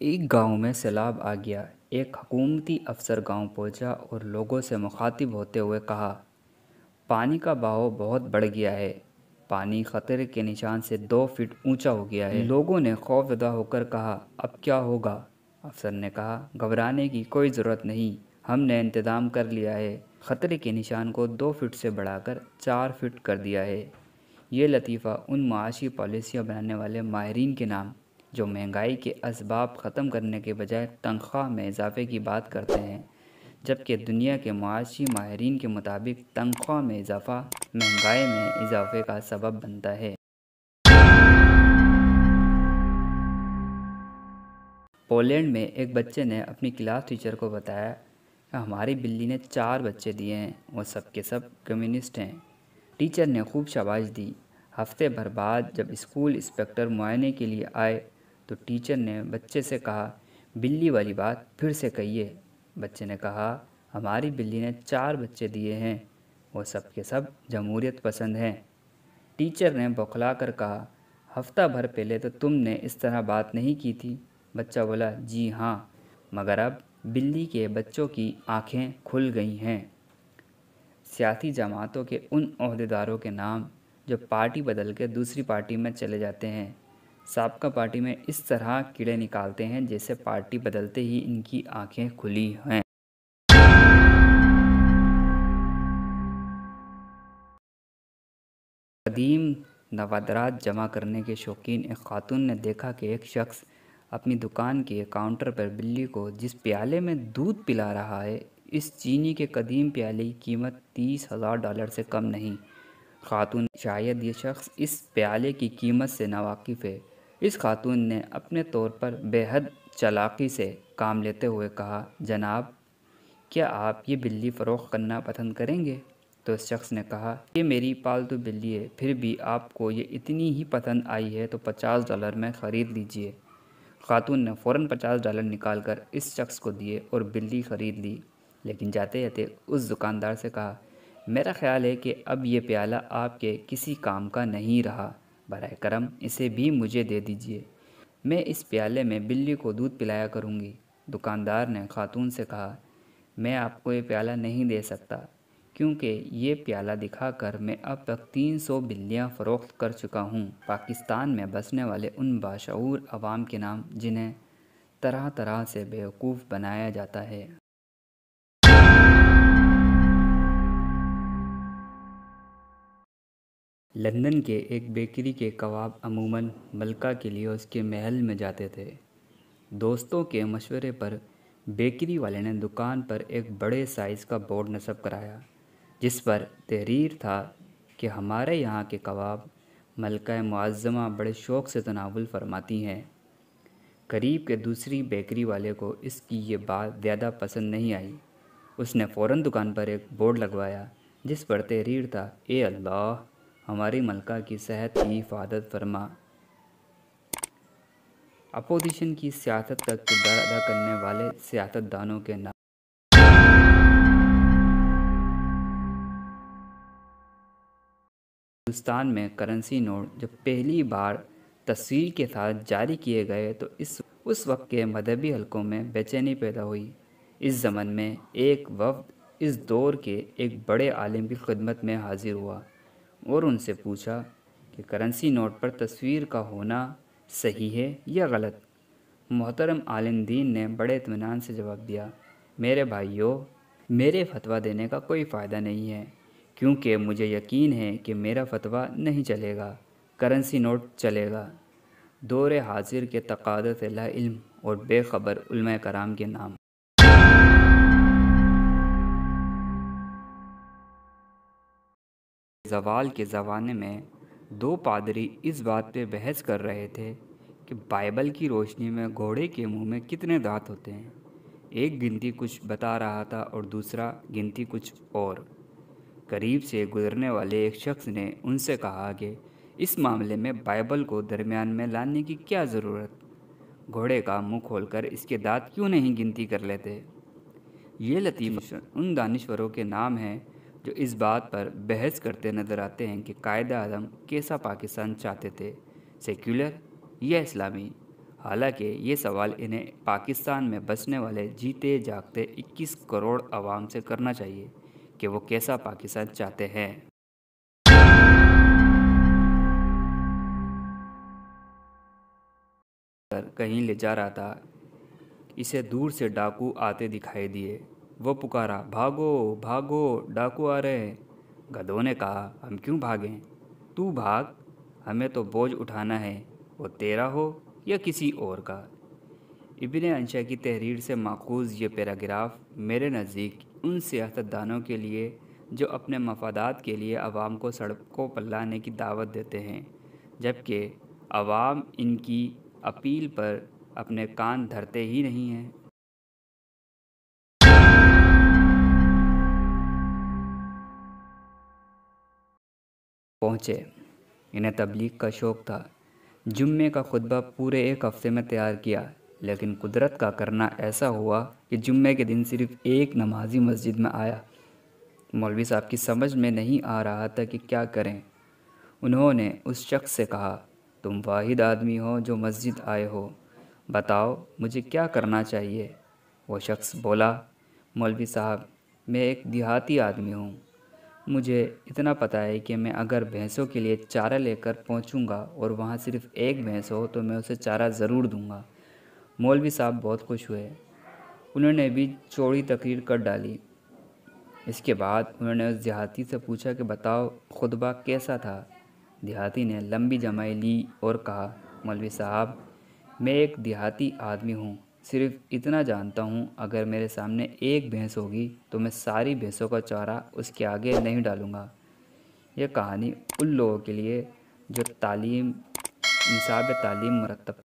ایک گاؤں میں سیلاب آ گیا۔ ایک حکومتی افسر گاؤں پہنچا اور لوگوں سے مخاطب ہوتے ہوئے کہا، پانی کا بہاؤ بہت بڑھ گیا ہے، پانی خطرے کے نشان سے 2 فٹ اونچا ہو گیا ہے۔ لوگوں نے خوف زدہ ہو کر کہا، اب کیا ہوگا؟ افسر نے کہا، گھبرانے کی کوئی ضرورت نہیں، ہم نے انتظام کر لیا ہے، خطرے کے نشان کو 2 فٹ سے بڑھا کر 4 فٹ کر دیا ہے۔ یہ لطیفہ ان معاشی پالیسیاں بنانے والے ماہرین کے نام جو مہنگائی کے اسباب ختم کرنے کے بجائے تنخواہ میں اضافے کی بات کرتے ہیں، جبکہ دنیا کے معاشی ماہرین کے مطابق تنخواہ میں اضافہ مہنگائی میں اضافے کا سبب بنتا ہے۔ پولینڈ میں ایک بچے نے اپنی کلاس ٹیچر کو بتایا کہ ہماری بلی نے 4 بچے دیے ہیں، وہ سب کے سب کمیونسٹ ہیں۔ ٹیچر نے خوب شاباش دی۔ ہفتے بھر بعد جب اسکول انسپکٹر معائنے کے لیے آئے تو ٹیچر نے بچے سے کہا، بلی والی بات پھر سے کہیے۔ بچے نے کہا، ہماری بلی نے 4 بچے دیے ہیں، وہ سب کے سب جمہوریت پسند ہیں۔ ٹیچر نے بوکھلا کر کہا، ہفتہ بھر پہلے تو تم نے اس طرح بات نہیں کی تھی۔ بچہ بولا، جی ہاں، مگر اب بلی کے بچوں کی آنکھیں کھل گئی ہیں۔ سیاسی جماعتوں کے ان عہدیداروں کے نام جو پارٹی بدل کے دوسری پارٹی میں چلے جاتے ہیں، سابقہ پارٹی میں اس طرح کیڑے نکالتے ہیں جیسے پارٹی بدلتے ہی ان کی آنکھیں کھلی ہیں۔ قدیم نوادرات جمع کرنے کے شوقین ایک خاتون نے دیکھا کہ ایک شخص اپنی دکان کے کاؤنٹر پر بلی کو جس پیالے میں دودھ پلا رہا ہے، اس چینی کے قدیم پیالے کی قیمت $30,000 سے کم نہیں۔ خاتون، شاید یہ شخص اس پیالے کی قیمت سے ناواقف ہے۔ اس خاتون نے اپنے طور پر بے حد چالاکی سے کام لیتے ہوئے کہا، جناب، کیا آپ یہ بلی فروخت کرنا پسند کریں گے؟ تو اس شخص نے کہا، یہ میری پالتو بلی ہے، پھر بھی آپ کو یہ اتنی ہی پسند آئی ہے تو $50 میں خرید لیجئے۔ خاتون نے فوراً $50 نکال کر اس شخص کو دیے اور بلی خرید لی، لیکن جاتے جاتے اس دکاندار سے کہا، میرا خیال ہے کہ اب یہ پیالہ آپ کے کسی کام کا نہیں رہا، براہ کرم اسے بھی مجھے دے دیجئے، میں اس پیالے میں بلی کو دودھ پلایا کروں گی۔ دکاندار نے خاتون سے کہا، میں آپ کو یہ پیالہ نہیں دے سکتا، کیونکہ یہ پیالہ دکھا کر میں اب تک 300 بلیاں فروخت کر چکا ہوں۔ پاکستان میں بسنے والے ان باشعور عوام کے نام جنہیں طرح طرح سے بیوقوف بنایا جاتا ہے۔ لندن کے ایک بیکری کے کباب عموماً ملکہ کے لیے اس کے محل میں جاتے تھے۔ دوستوں کے مشورے پر بیکری والے نے دکان پر ایک بڑے سائز کا بورڈ نصب کرایا جس پر تحریر تھا کہ ہمارے یہاں کے کباب ملکہ معظمہ بڑے شوق سے تناول فرماتی ہیں۔ قریب کے دوسری بیکری والے کو اس کی یہ بات زیادہ پسند نہیں آئی۔ اس نے فوراً دکان پر ایک بورڈ لگوایا جس پر تحریر تھا، اے اللہ، ہماری ملکہ کی صحت کی حفاظت فرما۔ اپوزیشن کی سیاست کا کردار ادا کرنے والے سیاستدانوں کے نام۔ ہندوستان میں کرنسی نوٹ جب پہلی بار تصویر کے ساتھ جاری کیے گئے تو اس وقت کے مذہبی حلقوں میں بے چینی پیدا ہوئی۔ اس ضمن میں ایک وفد اس دور کے ایک بڑے عالم کی خدمت میں حاضر ہوا اور ان سے پوچھا کہ کرنسی نوٹ پر تصویر کا ہونا صحیح ہے یا غلط؟ محترم عالم دین نے بڑے اطمینان سے جواب دیا، میرے بھائیو، میرے فتویٰ دینے کا کوئی فائدہ نہیں ہے، کیونکہ مجھے یقین ہے کہ میرا فتویٰ نہیں چلے گا، کرنسی نوٹ چلے گا۔ دور حاضر کے تقاضے سے لا علم اور بے خبر علماء کرام کے نام۔ زوال کے زمانے میں 2 پادری اس بات پہ بحث کر رہے تھے کہ بائبل کی روشنی میں گھوڑے کے منہ میں کتنے دانت ہوتے ہیں۔ ایک گنتی کچھ بتا رہا تھا اور دوسرا گنتی کچھ اور۔ قریب سے گزرنے والے ایک شخص نے ان سے کہا کہ اس معاملے میں بائبل کو درمیان میں لانے کی کیا ضرورت؟ گھوڑے کا منہ کھول کر اس کے دانت کیوں نہیں گنتی کر لیتے؟ یہ لطیفہ ان دانشوروں کے نام ہیں جو اس بات پر بحث کرتے نظر آتے ہیں کہ قائد اعظم کیسا پاکستان چاہتے تھے، سیکولر یا اسلامی؟ حالانکہ یہ سوال انہیں پاکستان میں بسنے والے جیتے جاگتے 21 کروڑ عوام سے کرنا چاہیے کہ وہ کیسا پاکستان چاہتے ہیں۔ کہیں لے جا رہا تھا، اسے دور سے ڈاکو آتے دکھائی دیے۔ وہ پکارا، بھاگو بھاگو، ڈاکو آ رہے ہیں۔ گدھوں نے کہا، ہم کیوں بھاگیں؟ تو بھاگ، ہمیں تو بوجھ اٹھانا ہے، وہ تیرا ہو یا کسی اور کا۔ ابن انشا کی تحریر سے ماخوذ یہ پیراگراف میرے نزدیک ان سیاستدانوں کے لیے جو اپنے مفادات کے لیے عوام کو سڑکوں پر لانے کی دعوت دیتے ہیں، جبکہ عوام ان کی اپیل پر اپنے کان دھرتے ہی نہیں ہیں۔ پہنچے، انہیں تبلیغ کا شوق تھا۔ جمعے کا خطبہ پورے ایک ہفتے میں تیار کیا، لیکن قدرت کا کرنا ایسا ہوا کہ جمعے کے دن صرف ایک نمازی مسجد میں آیا۔ مولوی صاحب کی سمجھ میں نہیں آ رہا تھا کہ کیا کریں۔ انہوں نے اس شخص سے کہا، تم واحد آدمی ہو جو مسجد آئے ہو، بتاؤ مجھے کیا کرنا چاہیے؟ وہ شخص بولا، مولوی صاحب، میں ایک دیہاتی آدمی ہوں، مجھے اتنا پتہ ہے کہ میں اگر بھینسوں کے لیے چارہ لے کر پہنچوں گا اور وہاں صرف ایک بھینس ہو تو میں اسے چارہ ضرور دوں گا۔ مولوی صاحب بہت خوش ہوئے، انہوں نے بھی چوڑی تقریر کر ڈالی۔ اس کے بعد انہوں نے اس دیہاتی سے پوچھا کہ بتاؤ خطبہ کیسا تھا؟ دیہاتی نے لمبی جمائی لی اور کہا، مولوی صاحب، میں ایک دیہاتی آدمی ہوں، صرف اتنا جانتا ہوں اگر میرے سامنے ایک بھینس ہوگی تو میں ساری بھینسوں کا چارہ اس کے آگے نہیں ڈالوں گا۔ یہ کہانی ان لوگوں کے لیے جو نصاب تعلیم مرتب